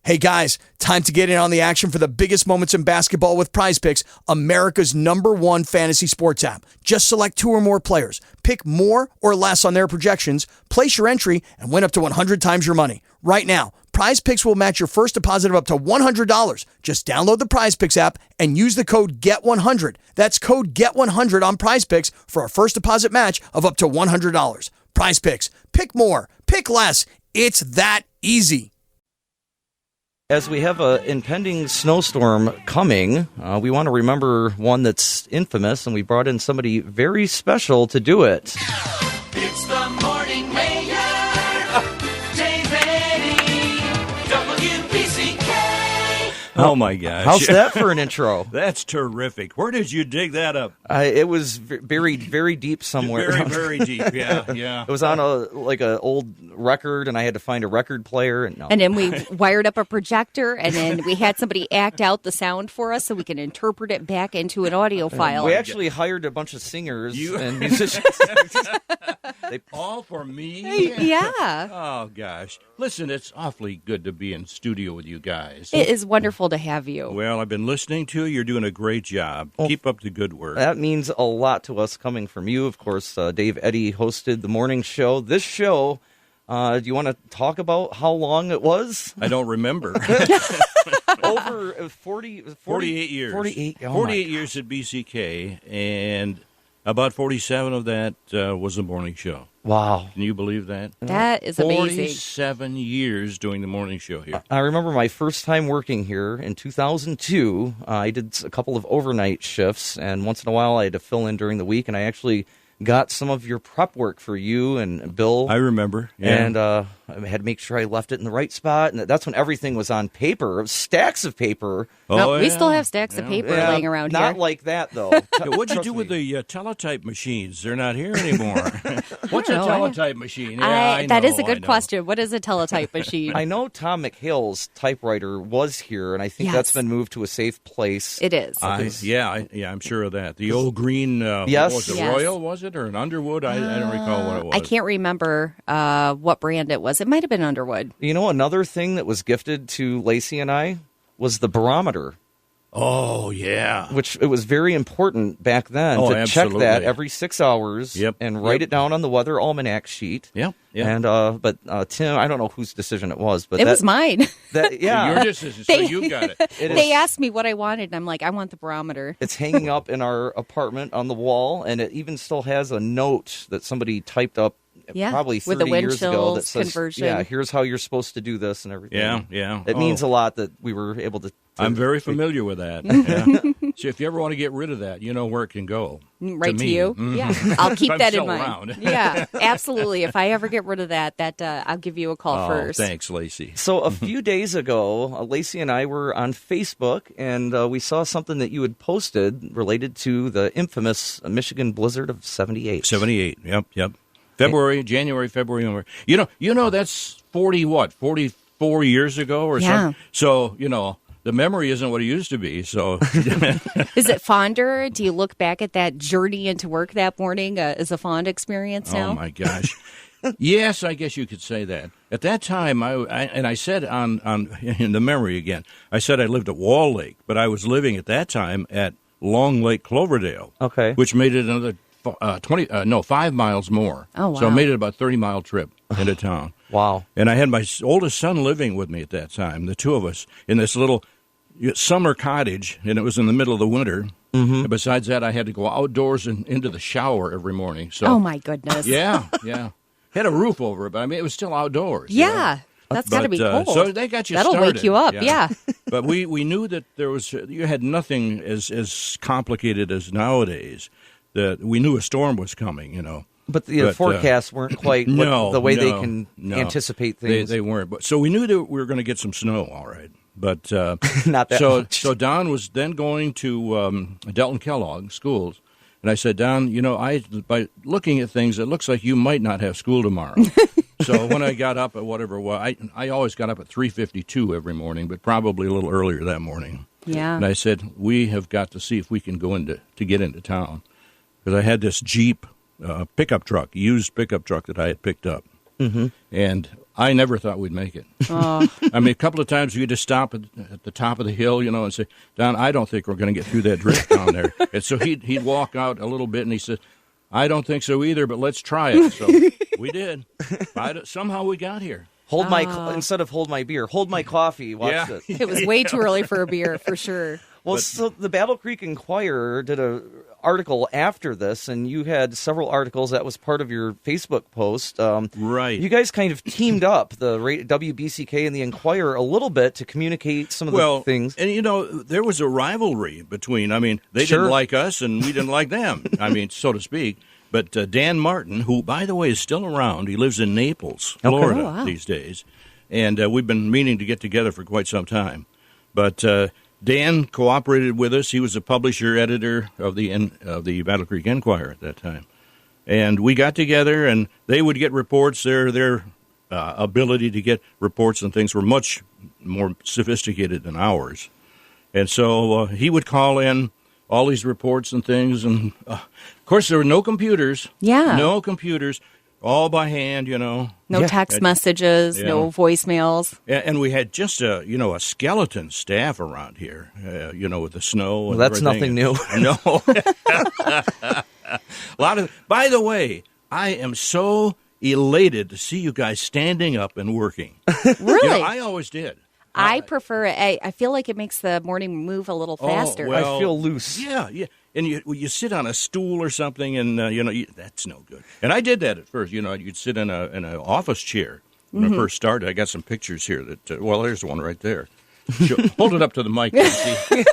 Hey guys, time to get in on the action for the biggest moments in basketball with Prize Picks, America's #1 fantasy sports app. Just select 2 or more players, pick more or less on their projections, place your entry, and win up to 100 times your money. Right now, Prize Picks will match your first deposit of up to $100. Just download the Prize Picks app and use the code GET100. That's code GET100 on Prize Picks for a first deposit match of up to $100. Prize Picks. Pick more. Pick less. It's that easy. As we have an impending snowstorm coming, we want to remember one that's infamous, and we brought in somebody very special to do it. It's the Morning Mayor, Dave Eddy, WPCK. Oh, my gosh. How's that for an intro? That's terrific. Where did you dig that up? It was buried very deep somewhere. Very, very deep, yeah. It was on a old record, and I had to find a record player. And then we wired up a projector, and then we had somebody act out the sound for us so we can interpret it back into an audio file. We actually hired a bunch of singers and musicians. All for me? Yeah. Oh, gosh. Listen, it's awfully good to be in studio with you guys. It is wonderful to have you. Well, I've been listening to you. You're doing a great job. Keep up the good work. That means a lot to us coming from you. Of course, Dave Eddy hosted the morning show. This show, do you want to talk about how long it was? I don't remember. Over 48 years. 48 years at BCK, and about 47 of that was the morning show. Wow. Can you believe that? That is amazing. 47 years doing the morning show here. I remember my first time working here in 2002. I did a couple of overnight shifts, and once in a while I had to fill in during the week, and I actually got some of your prep work for you and Bill. I remember. Yeah. And I had to make sure I left it in the right spot. And that's when everything was on paper. It was stacks of paper. We still have stacks of paper laying around here. Not like that, though. What'd you do with the teletype machines? They're not here anymore. What's a teletype machine? That is a good question. What is a teletype machine? I know Tom McHale's typewriter was here, and I think that's been moved to a safe place. It is. I'm sure of that. The old green, yes. What was it, Royal, was it, or an Underwood? I don't recall what it was. I can't remember what brand it was. It might have been Underwood. You know, another thing that was gifted to Lacey and I was the barometer. Oh, yeah. Which it was very important back then to absolutely. check that every 6 hours and write it down on the weather almanac sheet. Yeah. And but Tim, I don't know whose decision it was, but it was mine. Your decision. So you got it. They asked me what I wanted, and I'm like, I want the barometer. It's hanging up in our apartment on the wall, and it even still has a note that somebody typed up. Probably 30 with the wind years ago that says, conversion. here's how you're supposed to do this and everything. Yeah. It means a lot that we were able to I'm very familiar with that. Yeah. So if you ever want to get rid of that, you know where it can go. Right to you? Mm-hmm. Yeah. I'll keep that in mind. Around. Yeah, absolutely. If I ever get rid of that I'll give you a call first. Thanks, Lacey. So a few days ago, Lacey and I were on Facebook, and we saw something that you had posted related to the infamous Michigan blizzard of 78. 78, yep. January, February. You know that's 44 years ago or something. So, the memory isn't what it used to be. So, is it fonder? Do you look back at that journey into work that morning as a fond experience now? Oh my gosh, yes, I guess you could say that. At that time, I said on in the memory again, I said I lived at Wall Lake, but I was living at that time at Long Lake Cloverdale, which made it another 5 miles more. Oh wow! So I made it about a 30-mile trip into town. Wow! And I had my oldest son living with me at that time. The two of us in this little summer cottage, and it was in the middle of the winter. Mm-hmm. And besides that, I had to go outdoors and into the shower every morning. So, oh my goodness! Yeah. Had a roof over it, but I mean it was still outdoors. Yeah. That's got to be cold. So they got you That'll started. wake you up, yeah. But we knew that you had nothing as complicated as nowadays. That we knew a storm was coming, But the forecasts weren't quite the way they can anticipate things. They weren't. But so we knew that we were going to get some snow, all right. But not that much. So Don was then going to Delton Kellogg schools. And I said, Don, by looking at things, it looks like you might not have school tomorrow. So when I got up at whatever, I always got up at 3:52 every morning, but probably a little earlier that morning. Yeah. And I said, we have got to see if we can get into town. Because I had this Jeep pickup truck, used pickup truck that I had picked up. Mm-hmm. And I never thought we'd make it. Oh. I mean, a couple of times we had to stop at the top of the hill, and say, Don, I don't think we're going to get through that drift down there. And so he'd walk out a little bit, and he said, I don't think so either, but let's try it. So we did. Somehow we got here. Instead of hold my beer, hold my coffee. Watch this. It was way too early for a beer, for sure. Well, so the Battle Creek Enquirer did a article after this, and you had several articles that was part of your Facebook post. Right. You guys kind of teamed up, the WBCK and the Enquirer, a little bit to communicate some of the things. And, there was a rivalry between, they Sure. didn't like us and we didn't like them, so to speak. But Dan Martin, who, by the way, is still around, he lives in Naples, Florida Oh, wow. these days. And we've been meaning to get together for quite some time. But Dan cooperated with us. He was a publisher, editor of the Battle Creek Enquirer at that time. And we got together, and they would get reports. Their ability to get reports and things were much more sophisticated than ours. And so he would call in all these reports and things. And, of course, there were no computers. Yeah. No computers, all by hand, No text messages, Yeah. no voicemails. And we had just a skeleton staff around here, with the snow. And that's everything. nothing new. No. By the way, I am so elated to see you guys standing up and working. Really? I always did. I prefer it. I feel like it makes the morning move a little faster. well, I feel loose. Yeah. And you sit on a stool or something, and that's no good. And I did that at first. You'd sit in an office chair when I first started. I got some pictures here. There's one right there. Hold it up to the mic, Nancy.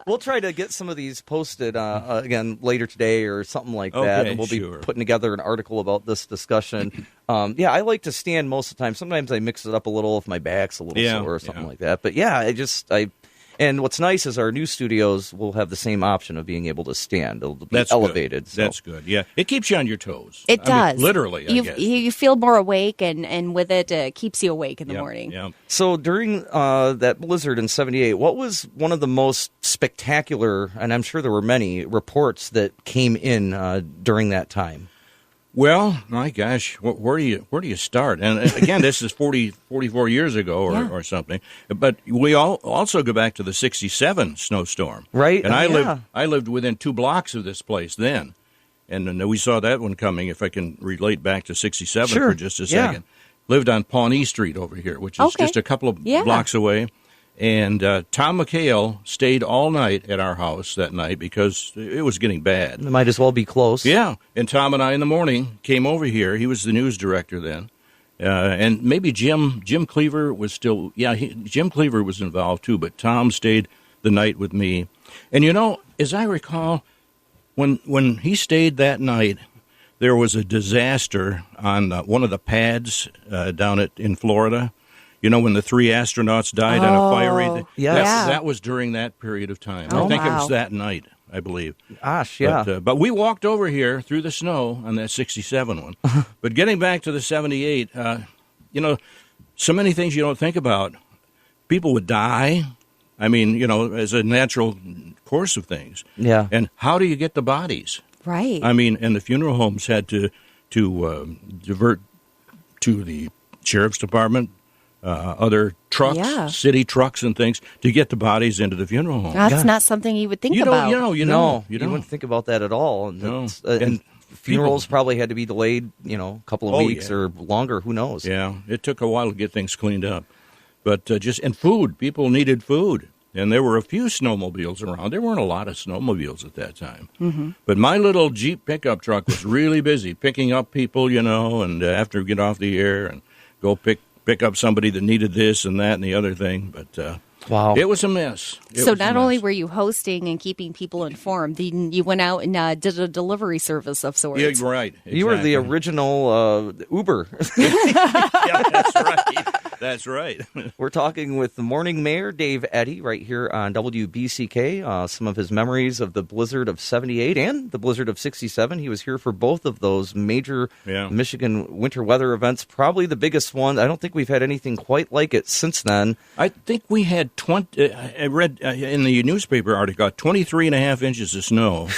We'll try to get some of these posted again later today or something like that. Okay, And we'll be sure. putting together an article about this discussion. I like to stand most of the time. Sometimes I mix it up a little if my back's a little sore or something like that. But and what's nice is our new studios will have the same option of being able to stand. It'll be elevated. Good. So. That's good. Yeah, it keeps you on your toes. It does. Literally, I guess. You feel more awake, and with it keeps you awake in the morning. Yeah. So during that blizzard in '78, what was one of the most spectacular, and I'm sure there were many, reports that came in during that time? Well, my gosh, where do you start? And again, this is 44 years ago or something. But we also go back to the '67 snowstorm, right? And I lived within 2 blocks of this place then, and we saw that one coming. If I can relate back to '67 for just a second, lived on Pawnee Street over here, which is just a couple of blocks away. And Tom McHale stayed all night at our house that night because it was getting bad. It might as well be close. Yeah, and Tom and I in the morning came over here. He was the news director then. And maybe Jim Cleaver was still, Jim Cleaver was involved too, but Tom stayed the night with me. And as I recall, when he stayed that night, there was a disaster on one of the pads down in Florida. When the 3 astronauts died on a fiery... That was during that period of time. I think it was that night, I believe. Gosh, yeah. But we walked over here through the snow on that 67 one. But getting back to the 78, so many things you don't think about. People would die. As a natural course of things. Yeah. And how do you get the bodies? Right. And the funeral homes had to divert to the sheriff's department, other trucks, city trucks and things to get the bodies into the funeral home. That's not something you would think about. You wouldn't think about that at all. And funerals probably had to be delayed, a couple of weeks or longer. Who knows? Yeah, it took a while to get things cleaned up. But and food. People needed food. And there were a few snowmobiles around. There weren't a lot of snowmobiles at that time. Mm-hmm. But my little Jeep pickup truck was really busy picking up people, and after we get off the air and go pick up somebody that needed this and that and the other thing. But wow, it was a mess. So not only were you hosting and keeping people informed, you went out and did a delivery service of sorts. Yeah, right. Exactly. You were the original Uber. Yeah, that's right. That's right. We're talking with the morning mayor, Dave Eddy, right here on WBCK. Some of his memories of the blizzard of '78 and the blizzard of '67. He was here for both of those major Michigan winter weather events. Probably the biggest one. I don't think we've had anything quite like it since then. I think we had 20. I read in the newspaper article 23.5 inches of snow,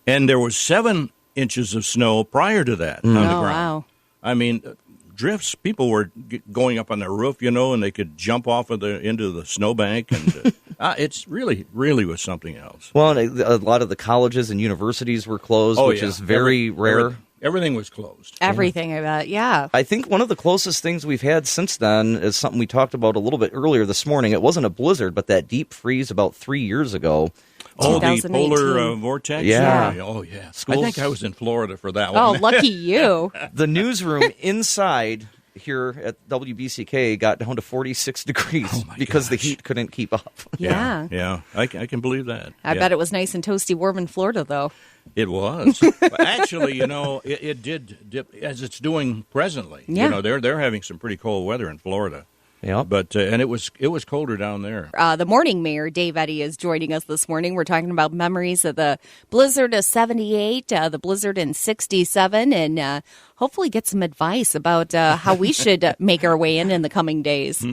and there was 7 inches of snow prior to that on the ground. Wow. drifts. People were going up on their roof, and they could jump off into the snowbank, and it's really was something else. Well, and a lot of the colleges and universities were closed, which is very rare. Everything was closed. Everything, I bet. Yeah. I think one of the closest things we've had since then is something we talked about a little bit earlier this morning. It wasn't a blizzard, but that deep freeze about 3 years ago. Oh, the polar vortex? Yeah. Oh, yeah. Schools. I think I was in Florida for that Oh, one. lucky you. The newsroom inside here at WBCK got down to 46 degrees because the heat couldn't keep up. Yeah. Yeah. I can believe that. I bet it was nice and toasty warm in Florida, though. It was. Actually, it did dip, as it's doing presently. Yeah. They're having some pretty cold weather in Florida. Yeah. But and it was colder down there. The morning mayor, Dave Eddy, is joining us this morning. We're talking about memories of the blizzard of 78, the blizzard in 67, and hopefully get some advice about how we should make our way in the coming days.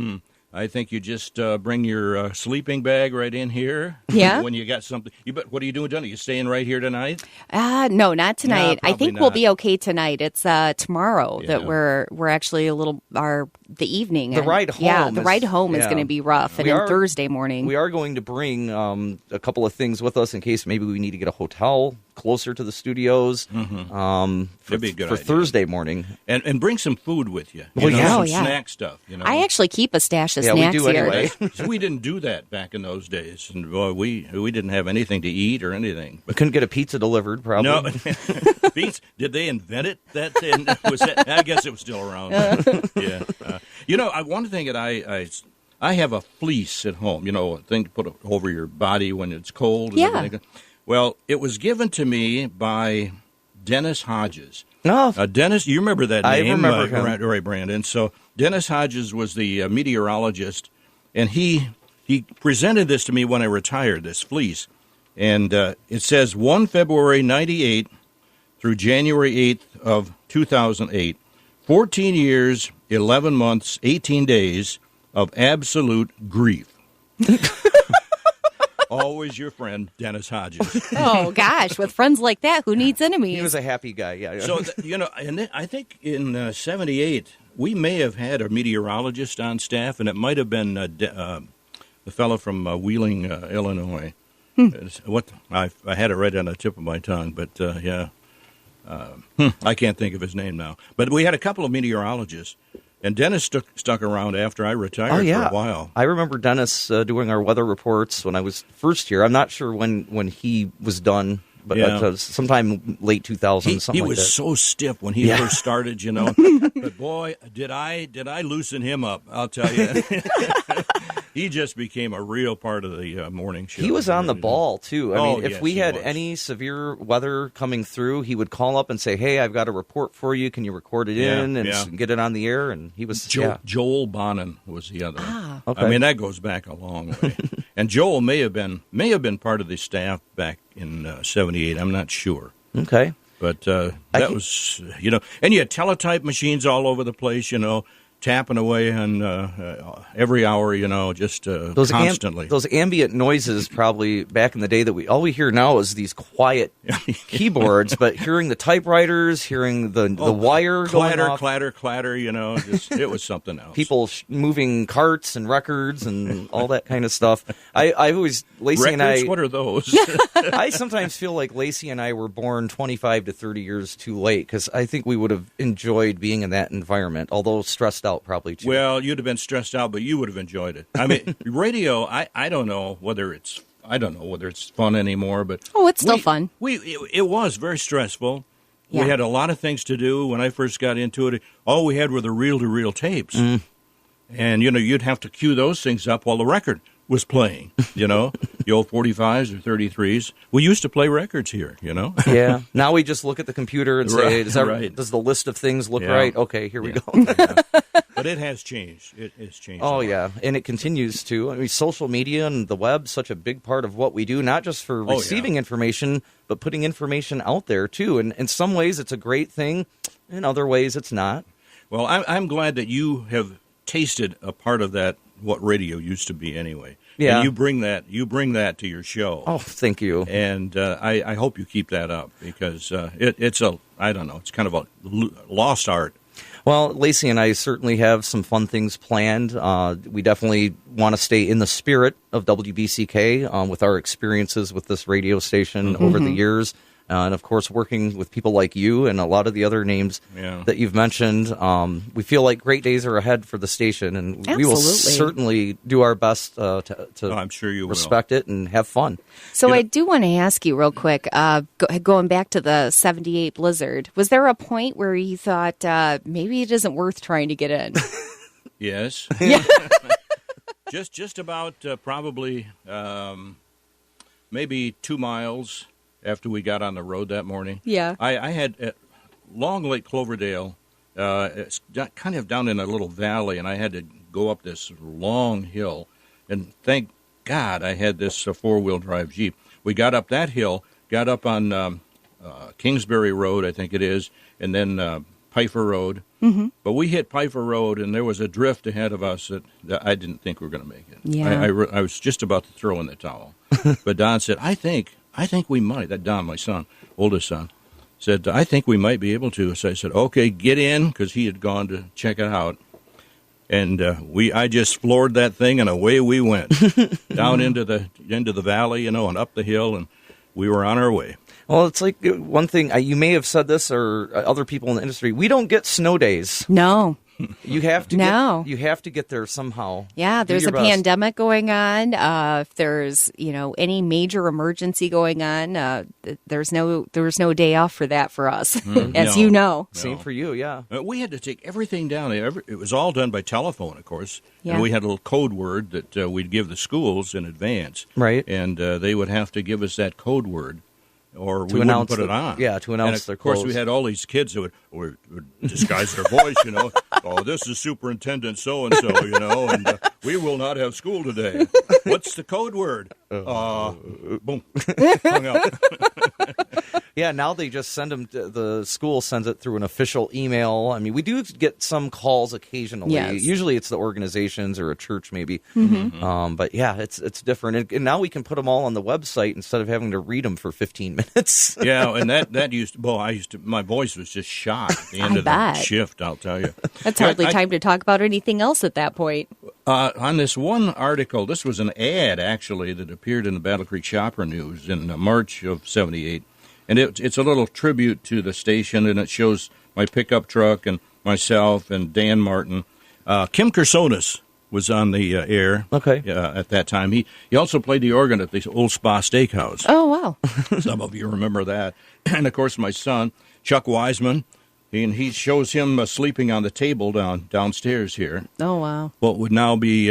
I think you just bring your sleeping bag right in here. Yeah. When you got something. What are you doing tonight? Are you staying right here tonight? No, not tonight. No, I think probably we'll not. be okay tonight. It's tomorrow Yeah. that we're actually the evening. The ride home Yeah, the is- ride home is yeah. going to be rough, and We then are- Thursday morning. We are going to bring a couple of things with us in case maybe we need to get a hotel closer to the studios That'd be a good for idea. Thursday morning. And bring some food with you. Well, yeah. Some Oh, yeah. snack stuff. I actually keep a stash of Yeah, we snacks do here. anyway. So we didn't do that back in those days, and boy, we didn't have anything to eat or anything. We couldn't get a pizza delivered, probably. No, Beats. Did they invent it? Was that? I guess it was still around. Yeah. One thing that I have a fleece at home. A thing to put over your body when it's cold. And Yeah. everything. Well, it was given to me by Dennis Hodges. No. Dennis, you remember that I name? remember him. Right, Brandon. So Dennis Hodges was the meteorologist, and he presented this to me when I retired, this fleece. And it says 1 February 98 through January 8th of 2008, 14 years, 11 months, 18 days of absolute grief. Always your friend, Dennis Hodges. Oh, gosh. With friends like that, who needs enemies? He was a happy guy, yeah. So, and then I think in 78, we may have had a meteorologist on staff, and it might have been the fellow from Wheeling, Illinois. I had it right on the tip of my tongue, but yeah. I can't think of his name now. But we had a couple of meteorologists, and Dennis stuck around after I retired for a while. I remember Dennis doing our weather reports when I was first here. I'm not sure when he was done, but sometime late 2000s, something He like was that. so stiff when he first started, But boy, did I loosen him up, I'll tell you. He just became a real part of the morning show. He was on the ball, too. I mean, if yes, we he had was. any severe weather coming through, he would call up and say, hey, I've got a report for you. Can you record it in and get it on the air? And he was, Joel Bonin was the other. okay. I mean, that goes back a long way. And Joel may have been part of the staff back in 78. I'm not sure. Okay. But that was, and you had teletype machines all over the place, tapping away on every hour, just constantly. Those ambient noises probably back in the day that all we hear now is these quiet keyboards, but hearing the typewriters, hearing the wire going off. clatter, it was something else. People moving carts and records and all that kind of stuff. I always, Lacey Records, and I, what are those? I sometimes feel like Lacey and I were born 25 to 30 years too late because I think we would have enjoyed being in that environment, although stressed out probably too. Well, you'd have been stressed out, but you would have enjoyed it. I mean, radio, I don't know whether it's fun anymore, but it's still fun. It was very stressful. Yeah. We had a lot of things to do when I first got into it. All we had were the reel-to-reel tapes. And, you'd have to cue those things up while the record was playing, the old 45s or 33s. We used to play records here, Yeah. Now we just look at the computer and say, Right. does the list of things look Yeah. right? Okay, here we go. But it has changed. It has changed. Oh, a lot. yeah, and it continues to. I mean, social media and the web, such a big part of what we do, not just for receiving information, but putting information out there, too. And in some ways, it's a great thing. In other ways, it's not. Well, I'm glad that you have tasted a part of that, what radio used to be anyway. Yeah. And you bring that to your show. Oh, thank you. And I hope you keep that up because it's kind of a lost art. Well, Lacey and I certainly have some fun things planned. We definitely want to stay in the spirit of WBCK with our experiences with this radio station over the years. And, of course, working with people like you and a lot of the other names that you've mentioned. We feel like great days are ahead for the station, and we will certainly do our best to I'm sure you respect it and have fun. So I do want to ask you real quick, going back to the 78 blizzard, was there a point where you thought maybe it isn't worth trying to get in? Yes. Yeah. just about probably maybe 2 miles after we got on the road that morning. Yeah. I had Long Lake Cloverdale, it's kind of down in a little valley, and I had to go up this long hill. And thank God I had this four-wheel drive Jeep. We got up that hill, got up on Kingsbury Road, I think it is, and then Pfeiffer Road. Mm-hmm. But we hit Pfeiffer Road, and there was a drift ahead of us that I didn't think we were going to make it. Yeah. I was just about to throw in the towel. But Don said, I think we might. That Don, my son, oldest son, said, I think we might be able to. So I said, okay, get in, because he had gone to check it out. And I just floored that thing, and away we went down into the valley, and up the hill, and we were on our way. Well, it's like one thing, you may have said this, or other people in the industry, we don't get snow days. No. You have to you have to get there somehow. Yeah, there's a pandemic going on. If there's any major emergency going on, there's no day off for that for us, as you know. Same for you, yeah. We had to take everything down. It was all done by telephone, of course. Yeah. And we had a little code word that we'd give the schools in advance. Right. And they would have to give us that code word, or we announce wouldn't put it on. Yeah, to announce their close. Of clothes. course, we had all these kids that would disguise their voice, Oh, this is Superintendent so-and-so, and we will not have school today. What's the code word? Boom. Hung up. Yeah, now they just send them, the school sends it through an official email. I mean, we do get some calls occasionally. Yes. Usually it's the organizations or a church maybe. Mm-hmm. But yeah, it's different. And now we can put them all on the website instead of having to read them for 15 minutes. Yeah, and that used to, my voice was just shot at the end of bet. the shift, I'll tell you. That's hardly time to talk about anything else at that point. On this one article, this was an ad, actually, that appeared in the Battle Creek Shopper News in March of 78. And it's a little tribute to the station, and it shows my pickup truck and myself and Dan Martin. Kim Kersonis was on the air at that time. He also played the organ at the Old Spa Steakhouse. Oh, wow. Some of you remember that. And, of course, my son, Chuck Wiseman, and he shows him sleeping on the table downstairs here. Oh, wow. What would now be,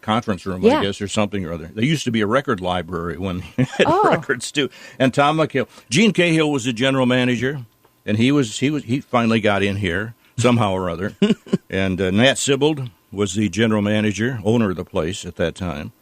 conference room, I guess, or something or other. There used to be a record library when he had records, too. And Tom McHale. Gene Cahill was the general manager, and he finally got in here somehow or other. And Nat Sibbald was the general manager, owner of the place at that time.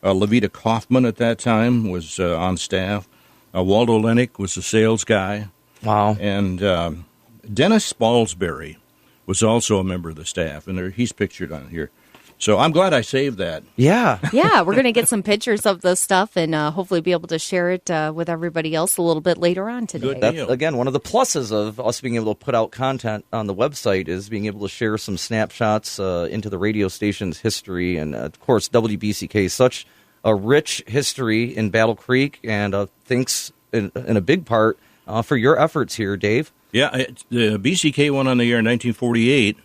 Levita Kaufman at that time was on staff. Waldo Lennick was the sales guy. Wow. And Dennis Spalsbury was also a member of the staff, and he's pictured on here. So I'm glad I saved that. Yeah. Yeah, we're going to get some pictures of the stuff and hopefully be able to share it with everybody else a little bit later on today. Good. That's, again, one of the pluses of us being able to put out content on the website is being able to share some snapshots into the radio station's history. And, of course, WBCK is such a rich history in Battle Creek, and thanks in a big part for your efforts here, Dave. Yeah, the BCK went on the air in 1948,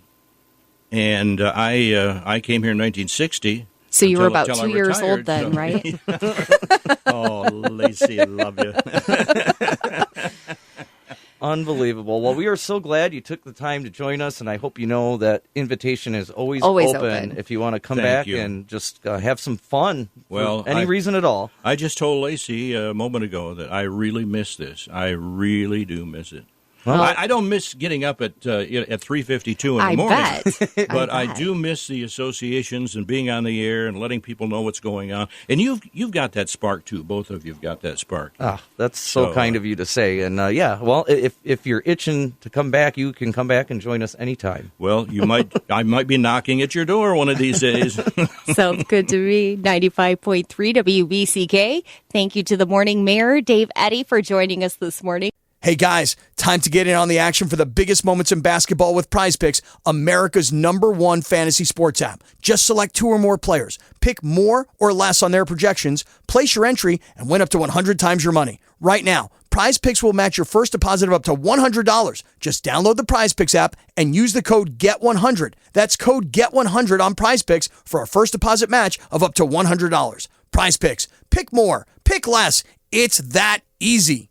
and I came here in 1960. So you were about 2 years old then, right? Oh, Lacey, I love you. Unbelievable. Well, we are so glad you took the time to join us, and I hope you know that invitation is always open if you want to come back and just have some fun for any reason at all. I just told Lacey a moment ago that I really miss this. I really do miss it. Well, I don't miss getting up at 3:52 in the morning, but I do miss the associations and being on the air and letting people know what's going on. And you've got that spark too. Both of you've got that spark. That's so kind of you to say. And well, if you're itching to come back, you can come back and join us anytime. Well, I might be knocking at your door one of these days. Sounds good to me. 95.3 WBCK. Thank you to the morning mayor, Dave Eddy, for joining us this morning. Hey guys, time to get in on the action for the biggest moments in basketball with Prize Picks, America's #1 fantasy sports app. Just select 2 or more players, pick more or less on their projections, place your entry, and win up to 100 times your money. Right now, Prize Picks will match your first deposit of up to $100. Just download the Prize Picks app and use the code GET100. That's code GET100 on Prize Picks for a first deposit match of up to $100. Prize Picks. Pick more. Pick less. It's that easy.